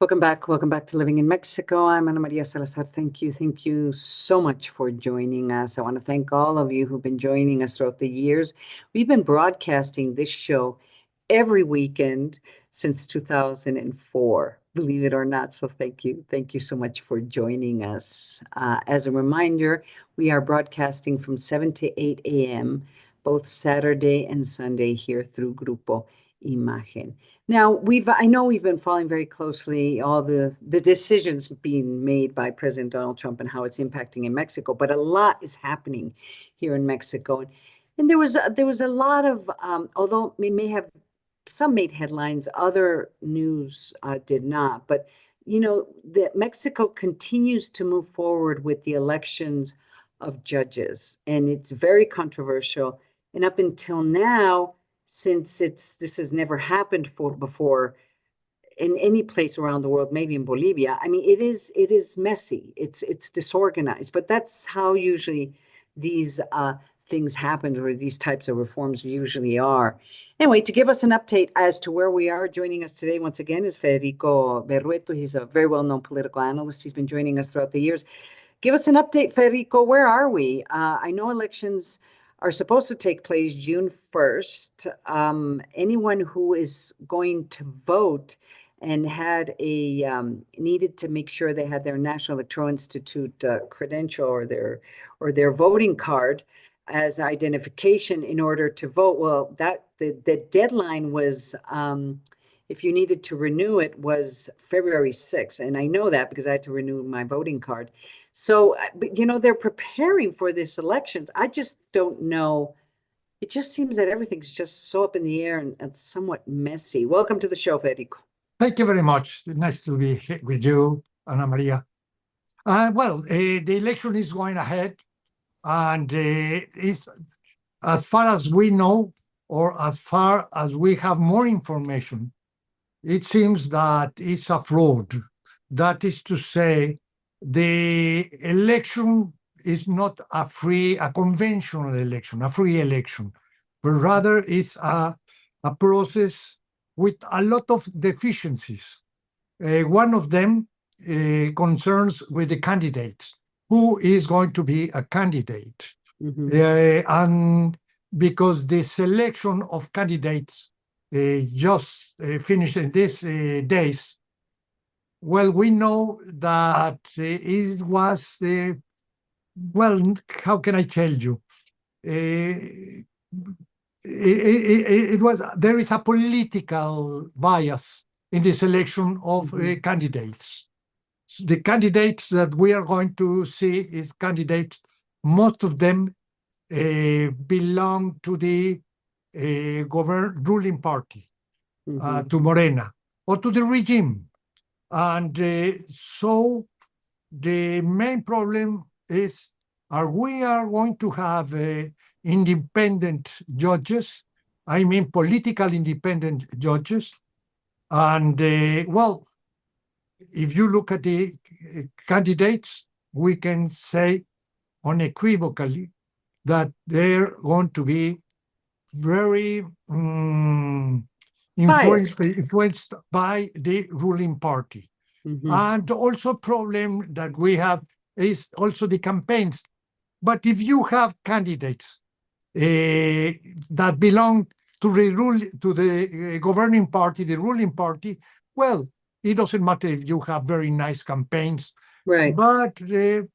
Welcome back to Living in Mexico. I'm Ana Maria Salazar. Thank you so much for joining us. I want to thank all of you who've been joining us throughout the years. We've been broadcasting this show every weekend since 2004, believe it or not. So thank you so much for joining us. As a reminder, we are broadcasting from 7 to 8 a.m. both Saturday and Sunday here through Grupo Imagen. Now, I know we've been following very closely all the decisions being made by President Donald Trump and how it's impacting in Mexico, but a lot is happening here in Mexico. And there was a lot of, although we may have some made headlines, other news did not. But that Mexico continues to move forward with the elections of judges, and it's very controversial. And up until now, since this has never happened before in any place around the world, maybe in Bolivia. I mean, it is messy. It's disorganized, but that's how usually these things happen, or these types of reforms usually are. Anyway, to give us an update as to where we are, joining us today once again is Federico Berrueto. He's a very well-known political analyst. He's been joining us throughout the years. Give us an update, Federico. Where are we? I know elections are supposed to take place June 1st. Anyone who is going to vote and had needed to make sure they had their National Electoral Institute credential or their voting card as identification in order to vote. Well, the deadline was, if you needed to renew it, was February 6th. And I know that because I had to renew my voting card. So, they're preparing for this elections. I just don't know. It just seems that everything's just so up in the air and somewhat messy. Welcome to the show, Federico. Thank you very much. Nice to be here with you, Ana Maria. The election is going ahead, and it's, as far as we know, or as far as we have more information, it seems that it's a fraud. That is to say, the election is not a conventional election, a free election, but rather it's a process with a lot of deficiencies. One of them concerns with the candidates. Who is going to be a candidate? And because the selection of candidates just finished in these days, well, we know that it was, how can I tell you? There is a political bias in the selection of candidates. The candidates that we are going to see is candidates, most of them belong to the ruling party, to Morena, or to the regime. And so the main problem is, we are going to have independent judges, I mean political independent judges. And if you look at the candidates, we can say unequivocally that they're going to be very influenced by the ruling party. And also problem that we have is also the campaigns. But if you have candidates that belong to the governing party, the ruling party, well, it doesn't matter if you have very nice campaigns. Right. But can you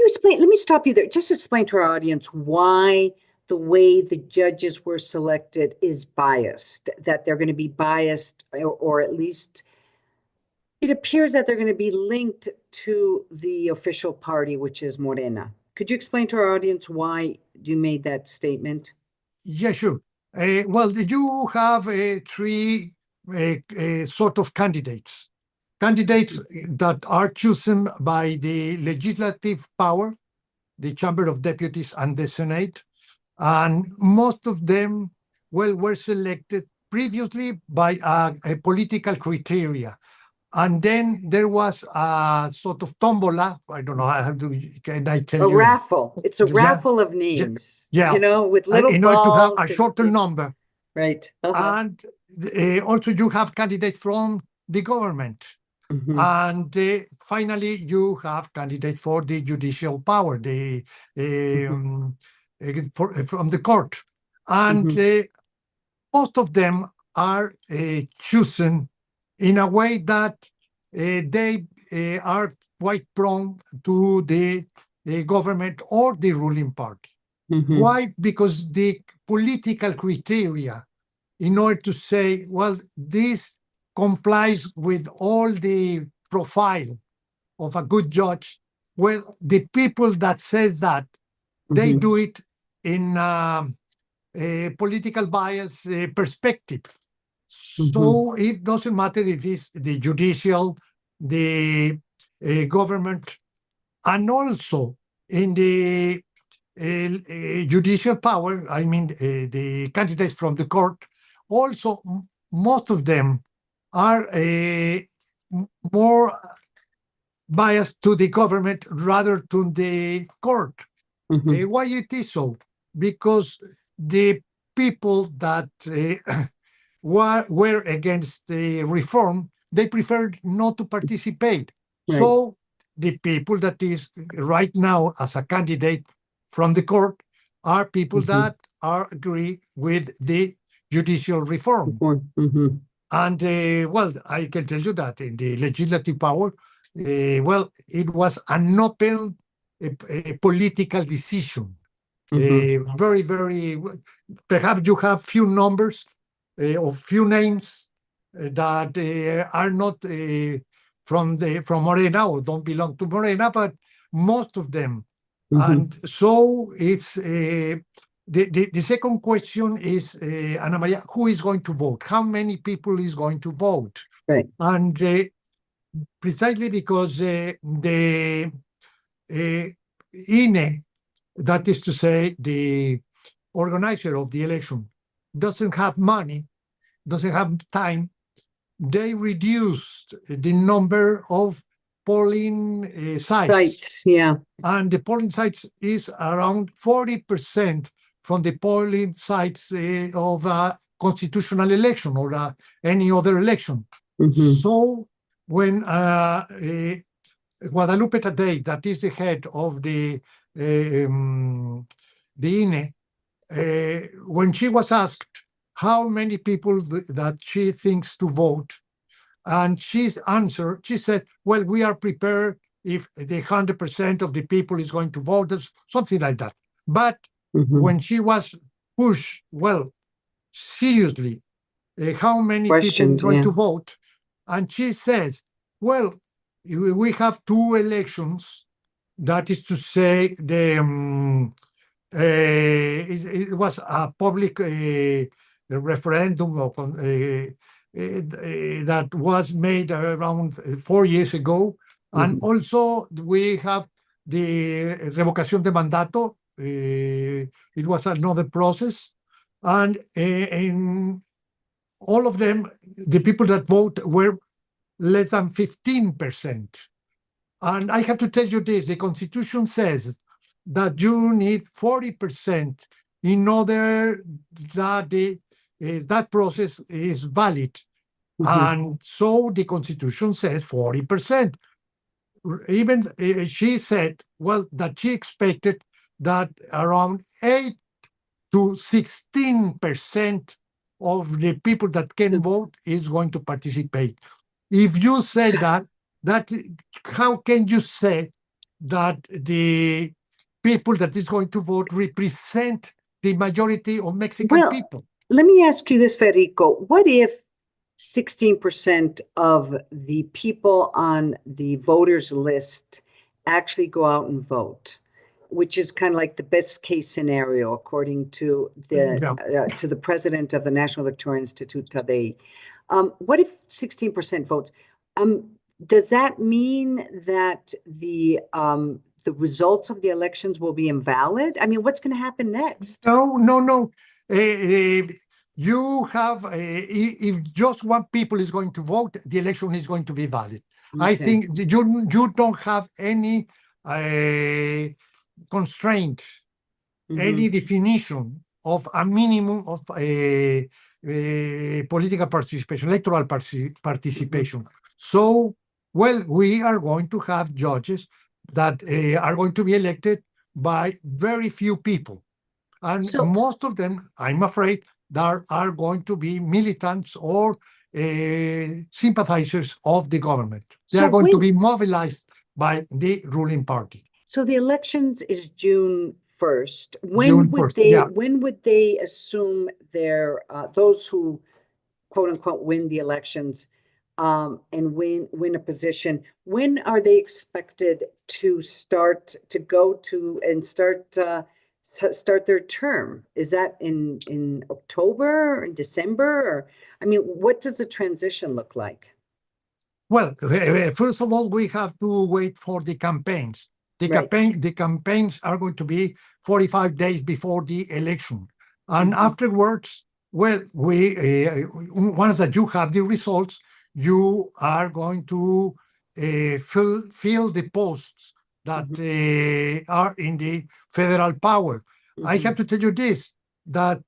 explain, let me stop you there. Just explain to our audience why the way the judges were selected is biased, that they're going to be biased, or at least it appears that they're going to be linked to the official party, which is Morena. Could you explain to our audience why you made that statement? Yeah, sure. You have three sort of candidates. Candidates that are chosen by the legislative power, the Chamber of Deputies and the Senate. And most of them, were selected previously by a political criteria. And then there was a sort of tombola. I don't know how can I tell you? A raffle. It's a raffle of names. Yeah. With little in balls. order to have a shorter number. Right. And also you have candidates from the government. Mhm. And finally, you have candidates for the judicial power, from the court. And Mhm. most of them are chosen in a way that they are quite prone to the government or the ruling party. Mhm. Why? Because the political criteria, in order to say, well, this complies with all the profile of a good judge, well, the people that says that, they Mhm. do it in a political bias perspective. Mhm. So it doesn't matter if it's the judicial, the government, and also in the judicial power, I mean, the candidates from the court, also most of them are more biased to the government rather to the court. Mhm. Why it is so? Because the people that were against the reform, they preferred not to participate. Right. So the people that is right now as a candidate from the court are people Mhm. that are agree with the judicial reform. Mhm. And well, I can tell you that in the legislative power, well, it was an open political decision. Mhm. Very, very. Perhaps you have few numbers or few names that are not from Morena or don't belong to Morena, but most of them. Mhm. And so it's the second question is, Ana Maria, who is going to vote? How many people is going to vote? Right. And precisely because the INE, that is to say, the organizer of the election, doesn't have money, doesn't have time, they reduced the number of polling sites. Sites. Yeah. And the polling sites is around 40% from the polling sites of a constitutional election or any other election. Mhm. So when Guadalupe Tadei, that is the head of the INE, when she was asked how many people that she thinks to vote, and she's answer, she said, well, we are prepared if the 100% of the people is going to vote, something like that. But Mhm. when she was pushed, well, seriously, how many people is Questioned. going Yeah. to vote? And she says, well, we have two elections. That is to say, it was a public referendum that was made around 4 years ago. And Mhm. also we have the revocación de mandato. It was another process. And in all of them, the people that vote were less than 15%. And I have to tell you this, the Constitution says that you need 40% in order that that process is valid. Mhm. And so the Constitution says 40%. Even she said, well, that she expected that around 8 to 16% of the people that can vote is going to participate. If you say So, that how can you say that the people that is going to vote represent the majority of Mexican well, people? let me ask you this, Federico. What if 16% of the people on the voters list actually go out and vote, which is kind of like the best case scenario, according to Yeah. the president of the National Electoral Institute, Tadei. What if 16% votes? Does that mean that the results of the elections will be invalid? I mean, what's going to happen next? No. You have, if just one people is going to vote, the election is going to be valid. I Okay. think you don't have any constraint, any Mhm. definition of a minimum of political participation, electoral Mhm. participation. So Well, we are going to have judges that are going to be elected by very few people. And So, most of them, I'm afraid, that are going to be militants or sympathizers of the government. They so are going to be when, mobilized by the ruling party. so the elections is June 1st. June 1st, yeah. When would they assume their, those who quote unquote win the elections, and win a position, when are they expected to start to go to and start their term? Is that in October or December? Or, I mean, what does the transition look like? Well, first of all, we have to wait for the campaigns. Right. The campaigns are going to be 45 days before the election. And Mhm. afterwards, well, once that you have the results, you are going to fill the posts that are in the federal power. I have Mhm. to tell you this, that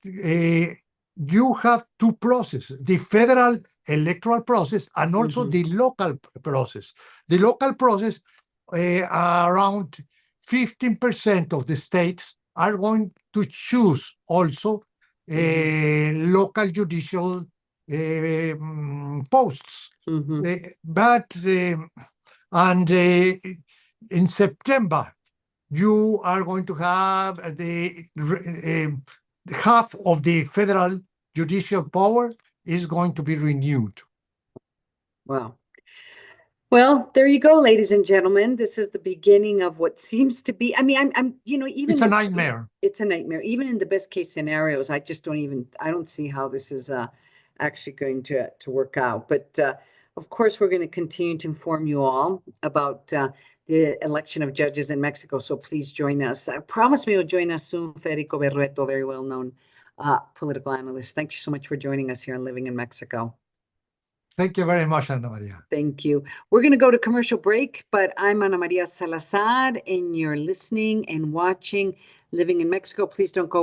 you have two processes, the federal electoral process and also Mhm. the local process. The local process, around 15% of the states are going to choose also local judicial posts. Mhm. But and in September, you are going to have the half of the federal judicial power is going to be renewed. Wow. Well, there you go, ladies and gentlemen. This is the beginning of what seems to be, I mean, even It's a nightmare. it's a nightmare. Even in the best case scenarios, I just I don't see how this is actually going to work out. But of course, we're going to continue to inform you all about the election of judges in Mexico. So please join us. Promise me you'll join us soon, Federico Berrueto, very well-known political analyst. Thank you so much for joining us here on Living in Mexico. Thank you very much, Ana Maria. Thank you. We're going to go to commercial break, but I'm Ana Maria Salazar, and you're listening and watching Living in Mexico. Please don't go